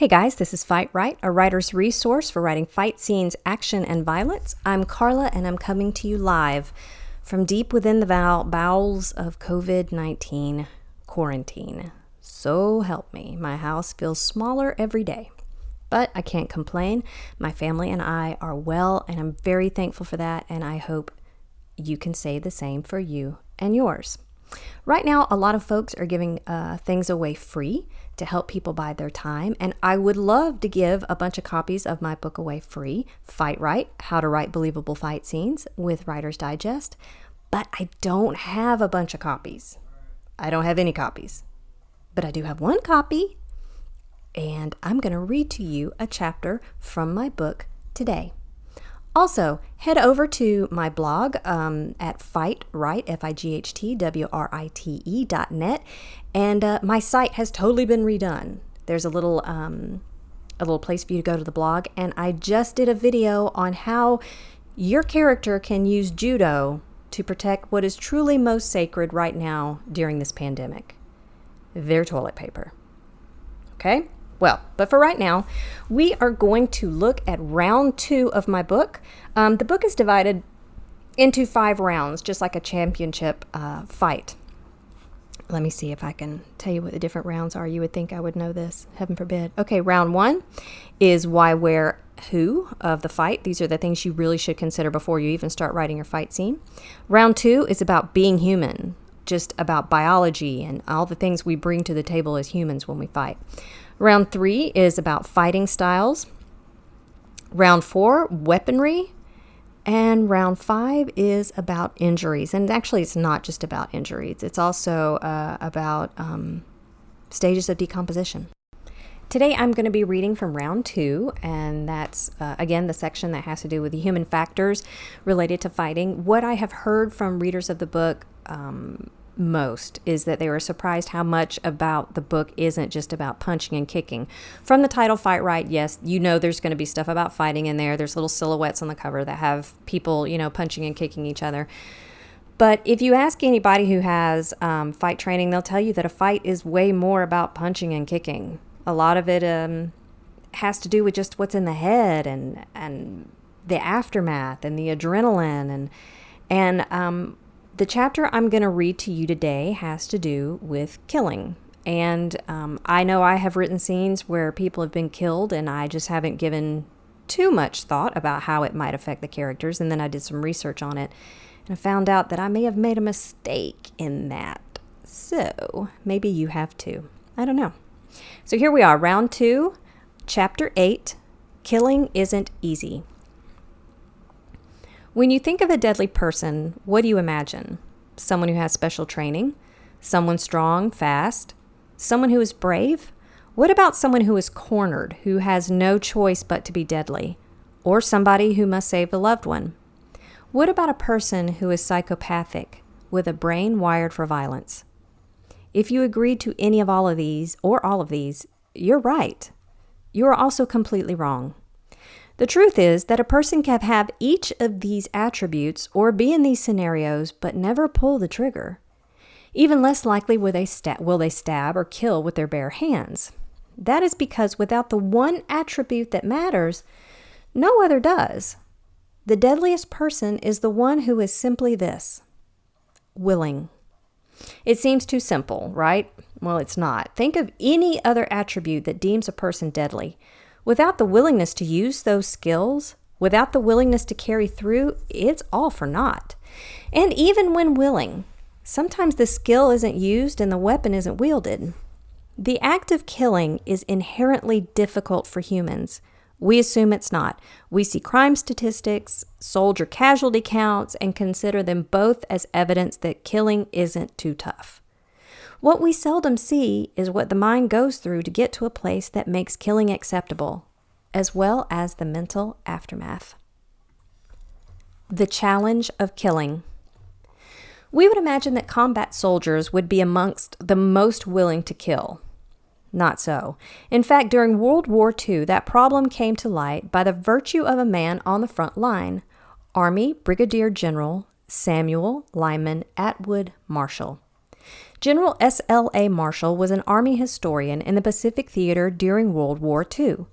Hey guys, this is FightWrite, a writer's resource for writing fight scenes, action, and violence. I'm Carla, and I'm coming to you live from deep within the bowels of COVID-19 quarantine. So help me, my house feels smaller every day. But I can't complain. My family and I are well, and I'm very thankful for that, and I hope you can say the same for you and yours. Right now, a lot of folks are giving things away free to help people buy their time, and I would love to give a bunch of copies of my book away free, FightWrite, How to Write Believable Fight Scenes with Writer's Digest, but I don't have a bunch of copies. I don't have any copies, but I do have one copy, and I'm going to read to you a chapter from my book today. Also, head over to my blog at FightWrite, FightWrite.net, and my site has totally been redone. There's a little place for you to go to the blog, and I just did a video on how your character can use judo to protect what is truly most sacred right now during this pandemic: their toilet paper. Okay? Well, but for right now, we are going to look at round 2 of my book. The book is divided into 5 rounds, just like a championship fight. Let me see if I can tell you what the different rounds are. You would think I would know this. Heaven forbid. Okay, round 1 is why, where, who of the fight. These are the things you really should consider before you even start writing your fight scene. Round 2 is about being human, just about biology and all the things we bring to the table as humans when we fight. Round 3 is about fighting styles. Round 4, weaponry. And round 5 is about injuries. And actually, it's not just about injuries. It's also about stages of decomposition. Today, I'm going to be reading from round 2, and that's, again, the section that has to do with the human factors related to fighting. What I have heard from readers of the book most is that they were surprised how much about the book isn't just about punching and kicking. From the title FightWrite, yes, you know there's going to be stuff about fighting in there. There's little silhouettes on the cover that have people, punching and kicking each other. But if you ask anybody who has fight training, they'll tell you that a fight is way more about punching and kicking. A lot of it has to do with just what's in the head and the aftermath and the adrenaline and the chapter I'm going to read to you today has to do with killing. And I know I have written scenes where people have been killed, and I just haven't given too much thought about how it might affect the characters. And then I did some research on it, and I found out that I may have made a mistake in that. So maybe you have too. I don't know. So here we are, round 2, chapter 8, Killing Isn't Easy. When you think of a deadly person, what do you imagine? Someone who has special training? Someone strong, fast? Someone who is brave? What about someone who is cornered, who has no choice but to be deadly? Or somebody who must save a loved one? What about a person who is psychopathic, with a brain wired for violence? If you agreed to any of all of these, or all of these, you're right. You are also completely wrong. The truth is that a person can have each of these attributes or be in these scenarios but never pull the trigger. Even less likely will they stab or kill with their bare hands. That is because without the one attribute that matters, no other does. The deadliest person is the one who is simply this: willing. It seems too simple, right? Well, it's not. Think of any other attribute that deems a person deadly. Without the willingness to use those skills, without the willingness to carry through, it's all for naught. And even when willing, sometimes the skill isn't used and the weapon isn't wielded. The act of killing is inherently difficult for humans. We assume it's not. We see crime statistics, soldier casualty counts, and consider them both as evidence that killing isn't too tough. What we seldom see is what the mind goes through to get to a place that makes killing acceptable, as well as the mental aftermath. The challenge of killing. We would imagine that combat soldiers would be amongst the most willing to kill. Not so. In fact, during World War II, that problem came to light by the virtue of a man on the front line, Army Brigadier General Samuel Lyman Atwood Marshall. General S.L.A. Marshall was an Army historian in the Pacific Theater during World War II.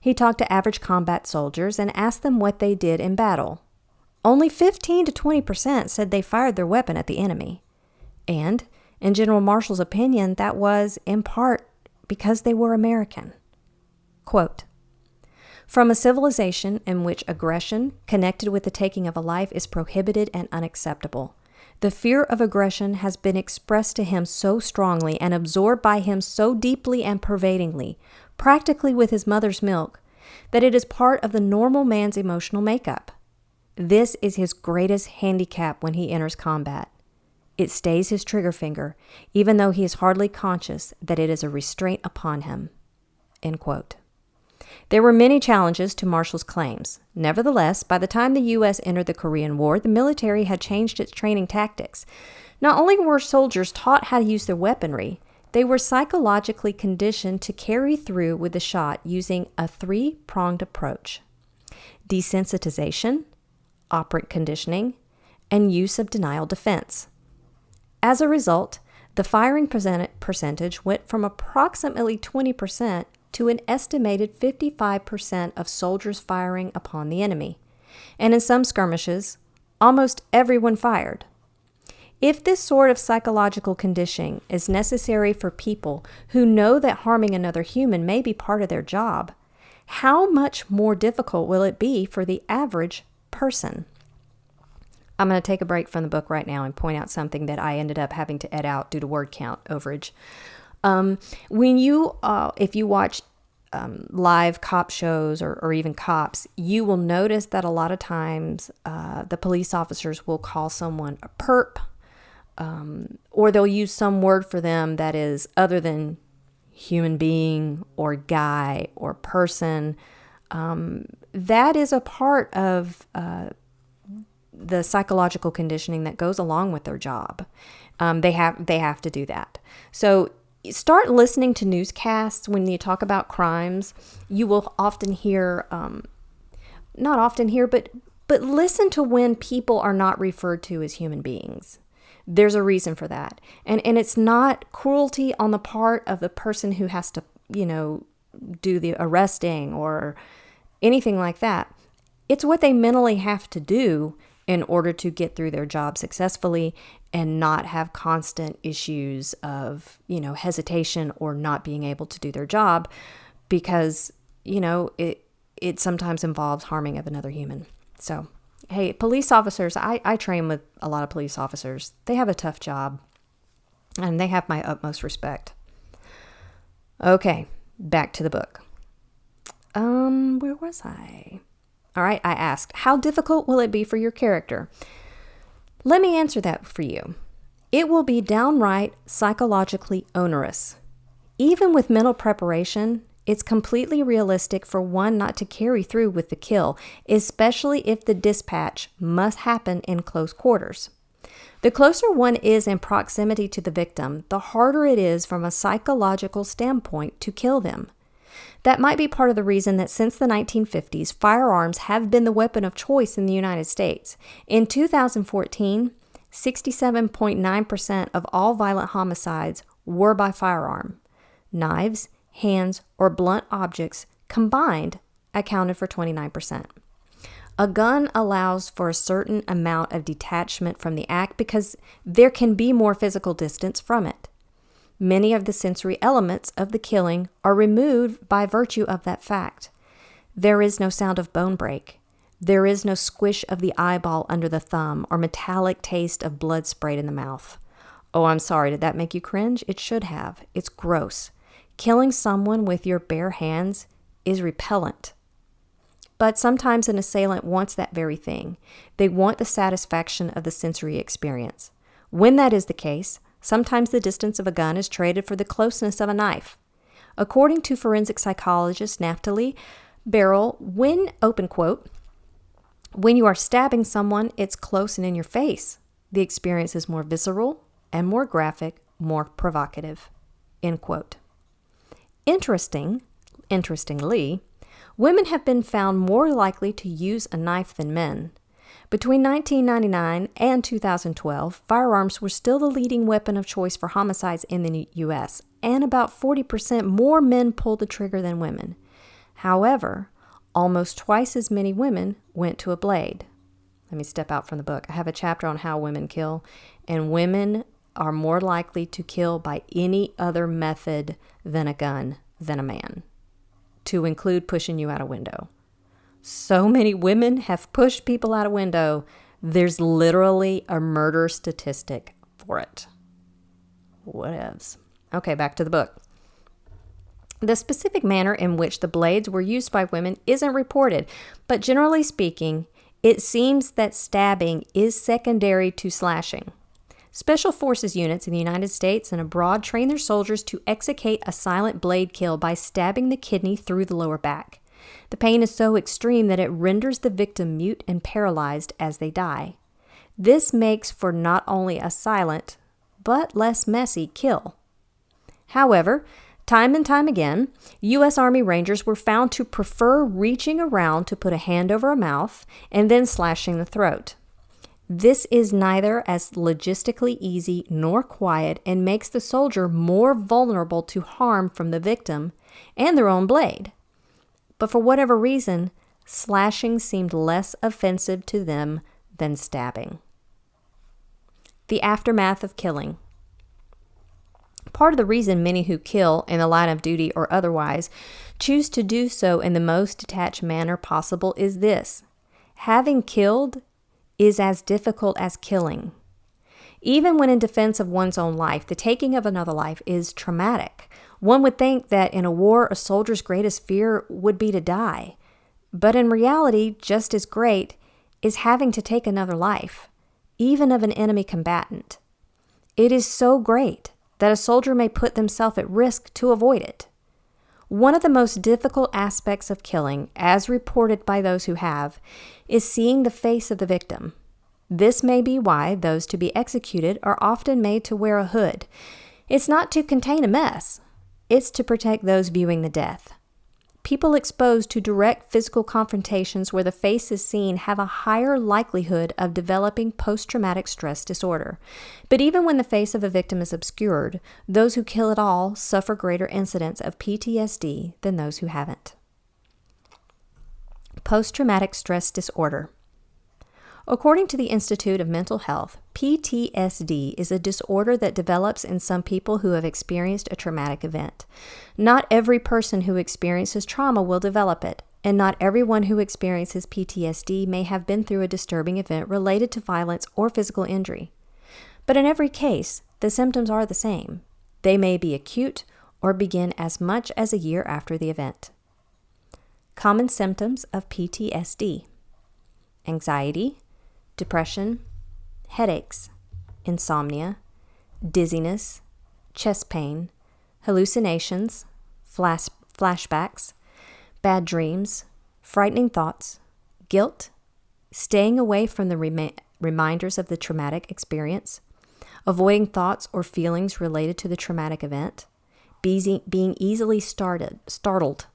He talked to average combat soldiers and asked them what they did in battle. Only 15 to 20% said they fired their weapon at the enemy. And, in General Marshall's opinion, that was, in part, because they were American. Quote, "From a civilization in which aggression connected with the taking of a life is prohibited and unacceptable, the fear of aggression has been expressed to him so strongly and absorbed by him so deeply and pervadingly, practically with his mother's milk, that it is part of the normal man's emotional makeup. This is his greatest handicap when he enters combat. It stays his trigger finger, even though he is hardly conscious that it is a restraint upon him." End quote. There were many challenges to Marshall's claims. Nevertheless, by the time the U.S. entered the Korean War, the military had changed its training tactics. Not only were soldiers taught how to use their weaponry, they were psychologically conditioned to carry through with the shot using a three-pronged approach: desensitization, operant conditioning, and use of denial defense. As a result, the firing percentage went from approximately 20% to an estimated 55% of soldiers firing upon the enemy. And in some skirmishes, almost everyone fired. If this sort of psychological conditioning is necessary for people who know that harming another human may be part of their job, how much more difficult will it be for the average person? I'm going to take a break from the book right now and point out something that I ended up having to edit out due to word count overage. If you watch live cop shows or even cops, you will notice that a lot of times the police officers will call someone a perp, or they'll use some word for them that is other than human being or guy or person. That is a part of the psychological conditioning that goes along with their job. They have to do that. So start listening to newscasts when you talk about crimes. You will often hear, not often hear, but listen to when people are not referred to as human beings. There's a reason for that. And it's not cruelty on the part of the person who has to, do the arresting or anything like that. It's what they mentally have to do in order to get through their job successfully and not have constant issues of, hesitation or not being able to do their job because, it sometimes involves harming of another human. So, hey, police officers, I train with a lot of police officers. They have a tough job and they have my utmost respect. Okay, back to the book. Where was I? All right, I asked, how difficult will it be for your character? Let me answer that for you. It will be downright psychologically onerous. Even with mental preparation, it's completely realistic for one not to carry through with the kill, especially if the dispatch must happen in close quarters. The closer one is in proximity to the victim, the harder it is from a psychological standpoint to kill them. That might be part of the reason that since the 1950s, firearms have been the weapon of choice in the United States. In 2014, 67.9% of all violent homicides were by firearm. Knives, hands, or blunt objects combined accounted for 29%. A gun allows for a certain amount of detachment from the act because there can be more physical distance from it. Many of the sensory elements of the killing are removed by virtue of that fact. There is no sound of bone break. There is no squish of the eyeball under the thumb or metallic taste of blood sprayed in the mouth. Oh, I'm sorry, did that make you cringe? It should have. It's gross. Killing someone with your bare hands is repellent. But sometimes an assailant wants that very thing. They want the satisfaction of the sensory experience. When that is the case, sometimes the distance of a gun is traded for the closeness of a knife. According to forensic psychologist Naftali Barrell, when, open quote, when you are stabbing someone, it's close and in your face. The experience is more visceral and more graphic, more provocative, end quote. Interestingly, women have been found more likely to use a knife than men. Between 1999 and 2012, firearms were still the leading weapon of choice for homicides in the U.S., and about 40% more men pulled the trigger than women. However, almost twice as many women went to a blade. Let me step out from the book. I have a chapter on how women kill, and women are more likely to kill by any other method than a gun than a man, to include pushing you out a window. So many women have pushed people out a window, there's literally a murder statistic for it. Whatevs. Okay, back to the book. The specific manner in which the blades were used by women isn't reported, but generally speaking, it seems that stabbing is secondary to slashing. Special Forces units in the United States and abroad train their soldiers to execute a silent blade kill by stabbing the kidney through the lower back. The pain is so extreme that it renders the victim mute and paralyzed as they die. This makes for not only a silent, but less messy kill. However, time and time again, U.S. Army Rangers were found to prefer reaching around to put a hand over a mouth and then slashing the throat. This is neither as logistically easy nor quiet and makes the soldier more vulnerable to harm from the victim and their own blade. But for whatever reason, slashing seemed less offensive to them than stabbing. The aftermath of killing. Part of the reason many who kill in the line of duty or otherwise choose to do so in the most detached manner possible is this: having killed is as difficult as killing. Even when in defense of one's own life, the taking of another life is traumatic. One would think that in a war, a soldier's greatest fear would be to die. But in reality, just as great is having to take another life, even of an enemy combatant. It is so great that a soldier may put themselves at risk to avoid it. One of the most difficult aspects of killing, as reported by those who have, is seeing the face of the victim. This may be why those to be executed are often made to wear a hood. It's not to contain a mess. It's to protect those viewing the death. People exposed to direct physical confrontations where the face is seen have a higher likelihood of developing post-traumatic stress disorder. But even when the face of a victim is obscured, those who kill at all suffer greater incidence of PTSD than those who haven't. Post-traumatic stress disorder. According to the Institute of Mental Health, PTSD is a disorder that develops in some people who have experienced a traumatic event. Not every person who experiences trauma will develop it, and not everyone who experiences PTSD may have been through a disturbing event related to violence or physical injury. But in every case, the symptoms are the same. They may be acute or begin as much as a year after the event. Common symptoms of PTSD: anxiety, depression, headaches, insomnia, dizziness, chest pain, hallucinations, flashbacks, bad dreams, frightening thoughts, guilt, staying away from the reminders of the traumatic experience, avoiding thoughts or feelings related to the traumatic event, being easily startled,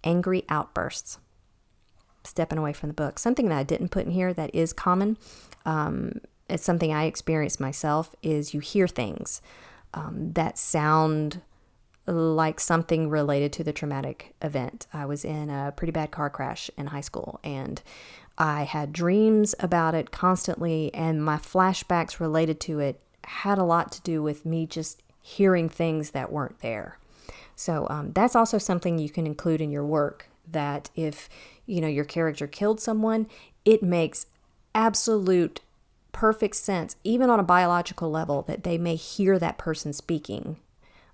angry outbursts. Stepping away from the book. Something that I didn't put in here that is common, it's something I experienced myself, is you hear things that sound like something related to the traumatic event. I was in a pretty bad car crash in high school, and I had dreams about it constantly, and my flashbacks related to it had a lot to do with me just hearing things that weren't there. So that's also something you can include in your work, that if your character killed someone, it makes absolute perfect sense, even on a biological level, that they may hear that person speaking.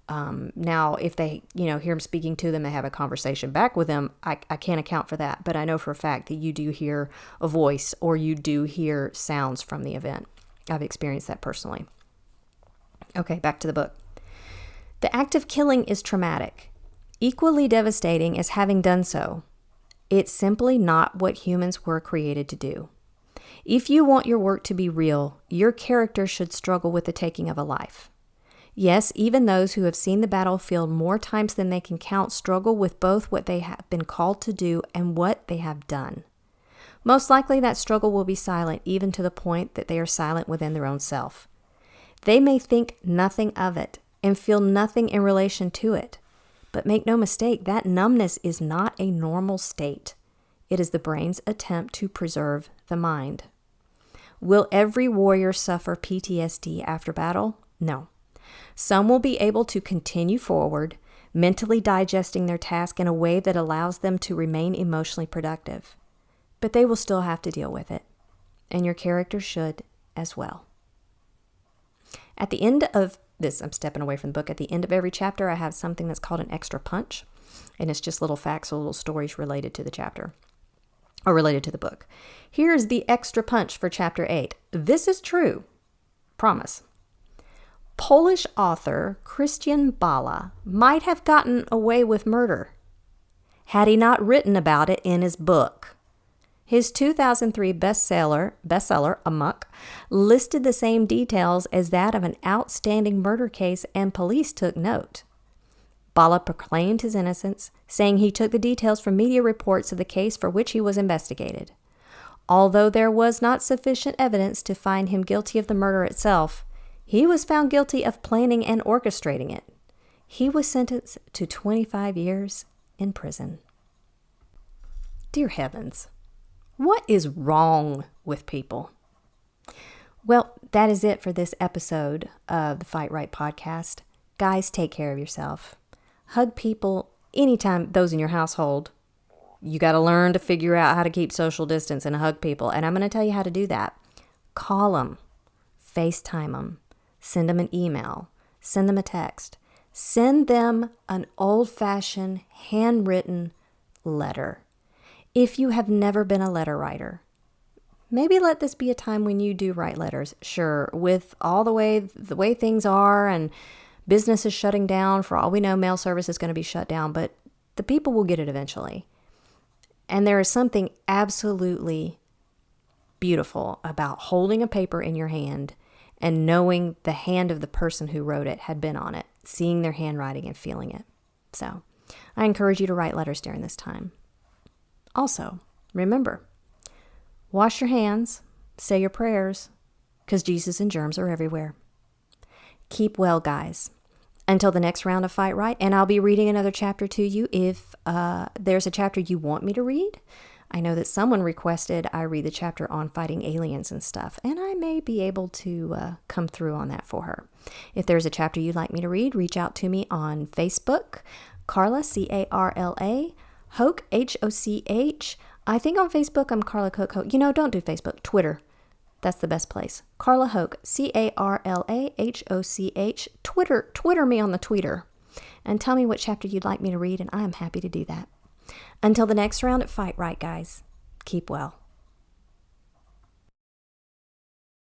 Now, if they, hear him speaking to them, they have a conversation back with them, I can't account for that, but I know for a fact that you do hear a voice or you do hear sounds from the event. I've experienced that personally. Okay, back to the book. The act of killing is traumatic, equally devastating as having done so. It's simply not what humans were created to do. If you want your work to be real, your character should struggle with the taking of a life. Yes, even those who have seen the battlefield more times than they can count struggle with both what they have been called to do and what they have done. Most likely that struggle will be silent, even to the point that they are silent within their own self. They may think nothing of it and feel nothing in relation to it. But make no mistake, that numbness is not a normal state. It is the brain's attempt to preserve the mind. Will every warrior suffer PTSD after battle? No. Some will be able to continue forward, mentally digesting their task in a way that allows them to remain emotionally productive. But they will still have to deal with it, and your character should as well. At the end of this, I'm stepping away from the book. At the end of every chapter, I have something that's called an extra punch, and it's just little facts or little stories related to the chapter, or related to the book. Here's the extra punch for chapter 8. This is true. Promise. Polish author Christian Bala might have gotten away with murder had he not written about it in his book. His 2003 bestseller, Amok, listed the same details as that of an outstanding murder case, and police took note. Bala proclaimed his innocence, saying he took the details from media reports of the case for which he was investigated. Although there was not sufficient evidence to find him guilty of the murder itself, he was found guilty of planning and orchestrating it. He was sentenced to 25 years in prison. Dear heavens, what is wrong with people? Well, that is it for this episode of the FightWrite podcast. Guys, take care of yourself. Hug people anytime, those in your household. You got to learn to figure out how to keep social distance and hug people. And I'm going to tell you how to do that. Call them, FaceTime them, send them an email, send them a text, send them an old-fashioned handwritten letter. If you have never been a letter writer, maybe let this be a time when you do write letters. Sure, with all the way things are and business is shutting down, for all we know, mail service is going to be shut down, but the people will get it eventually. And there is something absolutely beautiful about holding a paper in your hand and knowing the hand of the person who wrote it had been on it, seeing their handwriting and feeling it. So I encourage you to write letters during this time. Also, remember, wash your hands, say your prayers, because Jesus and germs are everywhere. Keep well, guys. Until the next round of Fight Right, and I'll be reading another chapter to you if there's a chapter you want me to read. I know that someone requested I read the chapter on fighting aliens and stuff, and I may be able to come through on that for her. If there's a chapter you'd like me to read, reach out to me on Facebook, Carla, C-A-R-L-A, Hoch, H-O-C-H. I think on Facebook I'm Carla Cook Hoch. Don't do Facebook, Twitter. That's the best place. Carla Hoch, C-A-R-L-A-H-O-C-H. Twitter me on the tweeter and tell me what chapter you'd like me to read, and I'm happy to do that. Until the next round at Fight Right, guys, keep well.